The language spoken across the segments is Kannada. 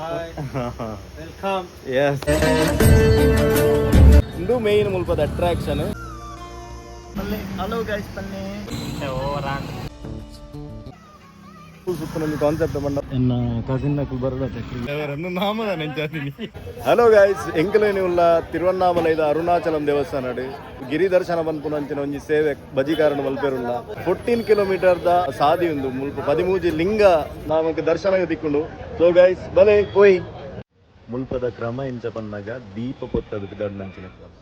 Hi, welcome. Yes. ಇದು ಮೇನ್ ಮುಲ್ಪದ ಅಟ್ರಾಕ್ಷನ್. Hello guys, Panne. ಸುತ್ತನಲ್ಲಿ ಕಾನ್ಸೆಪ್ಟ್ ಬಂದ ಎನ್ನ ಕಸಿನ್ ಬರಡನ್ನು ನಾಮದ ನೆಂಚಾತೀನಿ. ಹಲೋ ಗೈಸ್, ಎಂಕಲೇನಿ ಉಲ್ಲ ತಿರುವಣ್ಣಾಮಲೈದ ಅರುಣಾಚಲಂ ದೇವಸ್ಥಾನ ಗಿರಿ ದರ್ಶನ ಬಂದ್ಪುನಂಚಿನ ಒಂಜಿ ಸೇವೆ ಬಜಿಕಾರಣ ಮಲ್ಪೆರುಲ್ಲ 14 ಕಿಲೋಮೀಟರ್ದ ಸಾದಿ ಉಂದು ಮುಲ್ಪ 13 ಲಿಂಗ ನಮಗೆ ದರ್ಶನ ದಿಕ್ಕುಂಡು. ಸೊ ಗೈಸ್ ಬಲೆ ಹೋಯ್ ಮುಲ್ಪದ ಕ್ರಮ ಇಂಚ ಬಂದಾಗ ದೀಪ ಕೊತ್ತದ ಗಡ್ನಂಚಿನ ಕ್ರಮ.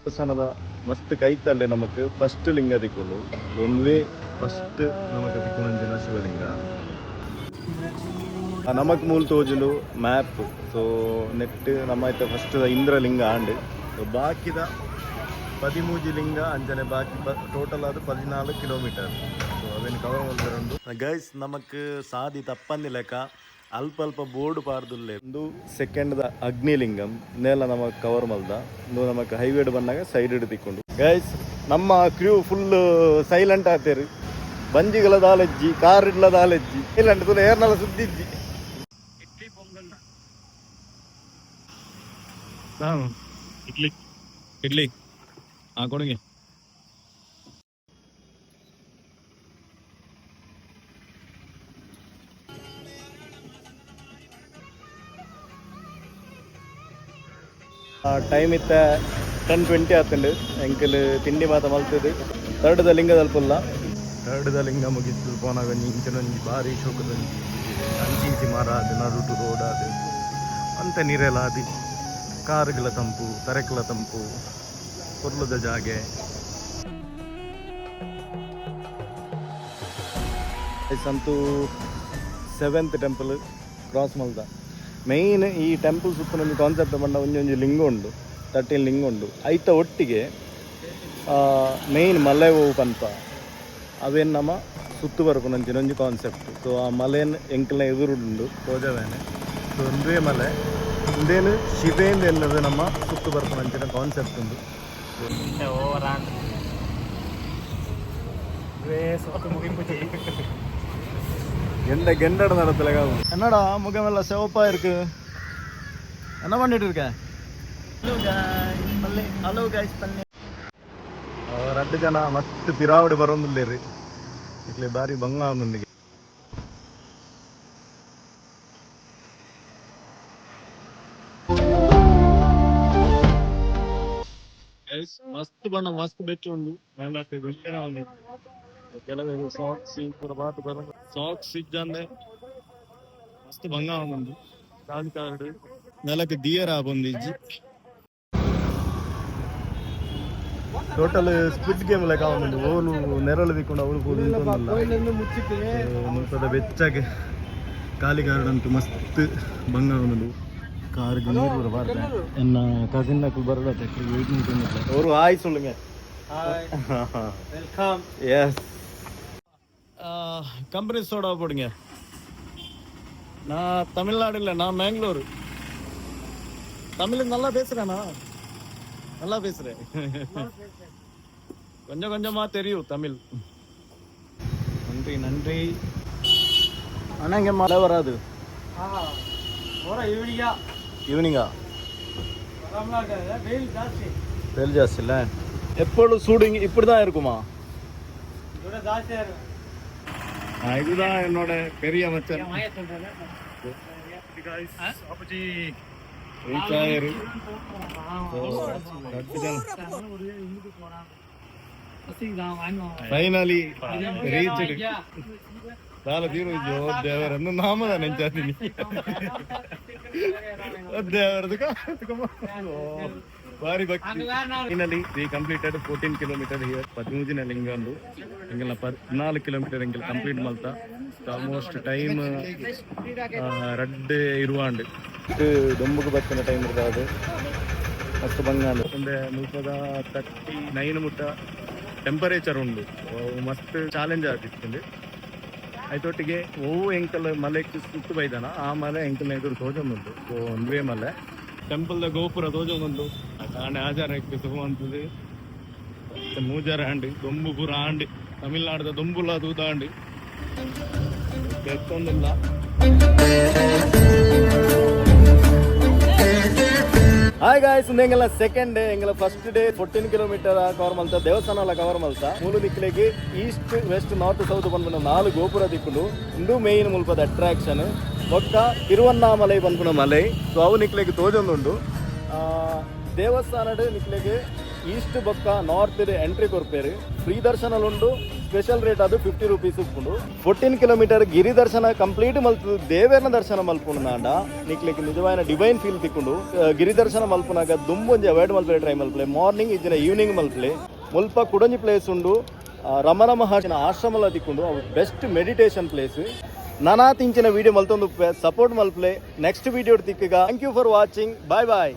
ದೇವಸ್ಥಾನದ ಮಸ್ತ್ ಕೈತಲ್ಲೇ ನಮಕ್ ಫಸ್ಟ್ ಲಿಂಗ ದಿಕ್ಕೊಂಡು ಒಂದೇ ಫಸ್ಟ್ ನಮಕ್ ದಿಕ್ಕುನಂಚಿನ ಶಿವಲಿಂಗ ನಮಕ್ ಮೂಲ್ ತೋಜುಲು ಮ್ಯಾಪ್. ಸೊ ನೆಟ್ ನಮ್ಮ ಐತೆ ಫಸ್ಟ್ ಇಂದ್ರಲಿಂಗ ಆಂಡ್ ಬಾಕಿದ 13 ಲಿಂಗ ಅಂಜನೆ ಬಾಕಿ ಟೋಟಲ್ ಅದು 14 ಕಿಲೋಮೀಟರ್. ಸೊ ಅವೇನು ಕವರ್ ಮಾಡ್ತಾರಂಡು ಗೈಸ್. ನಮಕ್ ಸಾದಿ ತಪ್ಪಂದಿ ಲೆಕ್ಕ ಅಲ್ಪ ಅಲ್ಪ ಬೋರ್ಡ್ ಪಾರ್ದುಲ್ಲೆ ಒಂದು ಸೆಕೆಂಡ್ ಅಗ್ನಿಲಿಂಗಂ ನೆಲ ನಮಕ್ ಕವರ್ ಮಲ್ದ ಒಂದು ನಮಕ್ ಹೈವೇಡ್ ಬಂದಾಗ ಸೈಡ್ ತಿಕ್ಕೊಂಡು ಗೈಸ್ ನಮ್ಮ ಕ್ರ್ಯೂ ಫುಲ್ ಸೈಲೆಂಟ್ ಆಗ್ತೇರಿ. ಬಂಜಿಗಳ ದಾಲೆಜ್ಜಿ ಕಾರ್ ಇಡ್ಲ ದಾಲೆಜ್ಜಿ ಸೈಲೆಂಟ್ ತುಲ ಏರ್ನಲ್ಲ ಸುದ್ದಿಜ್ಜಿ ಇಡ್ಲಿ ಇಡ್ಲಿ ಕೊಡುಗೆ ಟೈಮ್ ಇತ್ತ 10:20 ಆತಂಡು ಎಂಕಲ್ ತಿಂಡಿ ಮಾತ ಮಲ್ತದು ಥರ್ಡ್ದ ಲಿಂಗ ತಲುಪಲ್ಲ. ಥರ್ಡ್ದ ಲಿಂಗ ಮುಗಿತು ಪೋನಾಗ ಇಂಚನೊಂಜಿ ಭಾರಿ ಶೋಕದೊಂಜಿ ಅಂಚಿ ಮರ ಅದು ನಡುಟು ರೋಡ್ ಅದು ಅಂತ ನೀರೆಲ್ಲ ಅದು ಕಾರುಗಳ ತಂಪು ತರೆಕಲ ತಂಪು ಕೊರ್ಲದ ಜಾಗೆ. ಸಂತೂ 7th ಟೆಂಪಲ್ ಕ್ರಾಸ್ ಮಲ್ದ. ಮೈನ್ ಈ ಟೆಂಪಲ್ ಸುತ್ತನಲ್ಲಿ ಕಾನ್ಸೆಪ್ಟ್ ಬಂದ ಒಂಜೊಂಜಿ ಲಿಂಗ ಉಂಡು 13 ಲಿಂಗ ಉಂಡು ಐತ ಒಟ್ಟಿಗೆ ಮೈನ್ ಮಲೆ ಹೋವು ಪನ್ಪ ಅವೇನು ನಮ್ಮ ಸುತ್ತು ಬರ್ಪುನಂಚಿನ ಒಂಜಿ ಕಾನ್ಸೆಪ್ಟ್. ಸೊ ಆ ಮಲೆಯನ್ನು ಎಂಕಲ್ನ ಎದುರುಂಡು ತೋಜವೇನೆ. ಸೊ ಒಂದೇ ಮಲೆ ಇಂದೇನು ಶಿವೇಂದ್ ಎನ್ನದು ನಮ್ಮ ಸುತ್ತು ಬರ್ಪುನಂಚಿನ ಕಾನ್ಸೆಪ್ಟ್ ಉಂಡು. கெண்டட நடத்துல என்னடா முகமெல்லாம் சிவப்பா இருக்கு, என்ன பண்ணிட்டு இருக்க? Hello guys, Panne. ரெண்டு ಜನ ಮತ್ತೆ ತಿರಾವಡಿ ಬರೋದಿಲ್ಲ ಇಟ್ಲಿ ಬಾರಿ ಭಂಗ ಅವನೊಂದಿಗೆ. ಮಸ್ತ್ ಬಣ್ಣ ಮಸ್ತ್ ಬೆಚ್ಚ ಉಂಡು ಕೆಲವು ಸಾಕ್ಸ್ ಇಜ್ಜಂದೆ ಮಸ್ತ್ ಭಂಗ ಉಂಡು ಕಾಲ್ ಕಾರ್ಡ್ ನೆಲಕ್ಕೆ ದಿಯರ ಬಂದಿಜ್ಜಿ. ಟೋಟಲ್ ಸ್ಕ್ವಿಡ್ ಗೇಮ್ ಲೆಕ್ಕ ಅವನು ಓಲು ನೆರಳು ದಿಕ್ಕೊಂಡು ಅವಳು ಮುಲ್ಪದ ಬೆಚ್ಚಾಗೆ ಕಾಲಿ ಗಾರ್ಡ್ ಅಂತೂ ಮಸ್ತ್ ಭಂಗ ಅವನದು ಕಾರಿಗೆ ನೀರು ಬರಬಾರ್ದು. ಎನ್ನ ಕಸಿನ್ ಬರಡತ್ತೆ ಅವರು ಹಾಯ್ சொல்லுங்க. Hi, welcome. Yes company soda போடுங்க. நான் தமிழ்நாடு இல்லை, நான் பெங்களூரு. தமிழ் நல்லா பேசுறேனா? நல்லா பேசுறேன். கொஞ்சம் கொஞ்சமா தெரியும் தமிழ். நன்றி நன்றி. ஆனால் இங்கே மழை வராது. ஈவினிங்கா வெயில் ಜಾಸ್ತಿ ಇಲ್ಲ. எப்பொழுது சூடு இப்படிதான் இருக்குமா? இதுதான் என்னோட பெரிய மச்சன். ಫೈನಲಿ ರೀಚ್ಡ್ ಸಾಲ ತೀರು ದೇವರನ್ನು ನಾಮದ ನೆಂಚಾತೀನಿ ದೇವರದು ಭಾರಿ ಭಕ್ತಿ. Finally we completed 14 kilometre here 13 ಲಿಂಗ ಒಂದು ಎಂಗೆಲ್ಲ 14 ಕಿಲೋಮೀಟರ್ ಎಂಗೆಲ್ಲ ಕಂಪ್ಲೀಟ್ ಮಲ್ತ ಆಲ್ಮೋಸ್ಟ್ ಟೈಮ್ ರಡ್ಡೆ ಇರುವಾಂಡ್ ದೊಂಬುಗೆ ಬರ್ತಿನ ಟೈಮ್ ಇರ್ತದೆ ಮಸ್ತ್ ಬಂಗಾಲು ಒಂದೇ ಮುಲ್ಪದ 39 ಮುಟ್ಟ ಟೆಂಪರೇಚರ್ ಉಂಡು ಮಸ್ತ್ ಚಾಲೆಂಜ್ ಆಗಿತ್ತು. ಐತೊಟ್ಟಿಗೆ ಓವು ಎಂಕಲ್ ಮಲೆಗೆ ಸುತ್ತು ಬೈದಾನ ಆ ಮಲೆ ಎಂಕಲ್ನ ಎದುರು ತೋಜೊಂದುಂಟು. ಸೊ ಒಂದೇ ಮಲೆ ಟೆಂಪಲ್ ದ ಗೋಪುರ ತೋಜೊಂದುಂಡು ಆಂಡೆ ಆಚಾರ ಇಟ್ಟು ಸುಗಮಂತದ್ದು ಮೂಜಾರ ಆಂಡಿ ದೊಂಬು ಪೂರ ಆಂಡಿ ತಮಿಳ್ನಾಡದ ದೊಂಬುಲ ತೂತ ಆಂಡಿ ಎತ್ತೊಂದಿಲ್ಲ. ಹಾಯ್ ಗಾಯ್ಸ್, ಎಂಗೆಲ್ಲ ಸೆಕೆಂಡ್ ಡೇ ಎಂಗೆಲ್ಲ ಫಸ್ಟ್ ಡೇ 14 ಕಿಲೋಮೀಟರ್ ಕವರ್ ಮಲ್ತ ದೇವಸ್ಥಾನ ಎಲ್ಲ ಕವರ್ ಮಲ್ತ ಮೂಲು ದಿಕ್ಕಲಿಗೆ ಈಸ್ಟ್ ವೆಸ್ಟ್ ನಾರ್ತ್ ಸೌತ್ ಬಂದ್ಬಿಟ್ಟು 4 ಗೋಪುರ ದಿಕ್ಕುಂಡು ಇಂದು ಮೇಯ್ನ್ ಮುಲ್ಪದ ಅಟ್ರಾಕ್ಷನ್ ಒಕ್ಕ ತಿರುವಣ್ಣಾಮಲೈ ಬಂದ್ಬಿನ ಮಲೈ. ಸೊ ಅವು ನಿಕ್ಲಿಗೆ ತೋಜೊಂದುಂಡು ದೇವಸ್ಥಾನಡ್ ನಿಕ್ಲಿಗೆ ಈಸ್ಟ್ ಬೊಕ್ಕ ನಾರ್ತ್ ಎಂಟ್ರಿ ಕೊರ್ಪೇರು ಫ್ರೀ ದರ್ಶನ ಉಂಡು. ಸ್ಪೆಷಲ್ ರೇಟ್ ಅದು 50 ರೂಪೀಸ್ ಉಪ್ಪುಂಡು. 14 ಕಿಲೋಮೀಟರ್ ಗಿರಿ ದರ್ಶನ ಕಂಪ್ಲೀಟ್ ಮಲ್ತು ದೇವೇರ್ನ ದರ್ಶನ ಮಲ್ಪುಂಡು ನಾಂಡ ನಿಕ್ಲಿಕ್ಕೆ ನಿಜವಾದ ಡಿವೈನ್ ಫೀಲ್ ತಿಕ್ಕೊಂಡು ಗಿರಿ ದರ್ಶನ ಮಲ್ಪುನಾಗ ದುಂಬೊಂಜಿ ಅವಾಯ್ಡ್ ಮಲ್ಪಲೆ ಟ್ರೈ ಮಲ್ಪಲೆ ಮಾರ್ನಿಂಗ್ ಇಜ್ಜಿನ ಈವ್ನಿಂಗ್ ಮಲ್ಪಲೆ ಮುಲ್ಪ ಕುಡಂಜಿ ಪ್ಲೇಸ್ ಉಂಡು. ರಮಣ ಮಹರ್ಷಿನ ಆಶ್ರಮಲ ತಿಕ್ಕೊಂಡು ಅವು ಬೆಸ್ಟ್ ಮೆಡಿಟೇಷನ್ ಪ್ಲೇಸ್. ನಾನಾ ತಿಂಚಿನ ವಿಡಿಯೋ ಮಲ್ತೊಂದು ಸಪೋರ್ಟ್ ಮಲ್ಪಲೆ ನೆಕ್ಸ್ಟ್ ವಿಡಿಯೋ ತಿಕ್ಕಗ. Thank you for watching. Bye bye.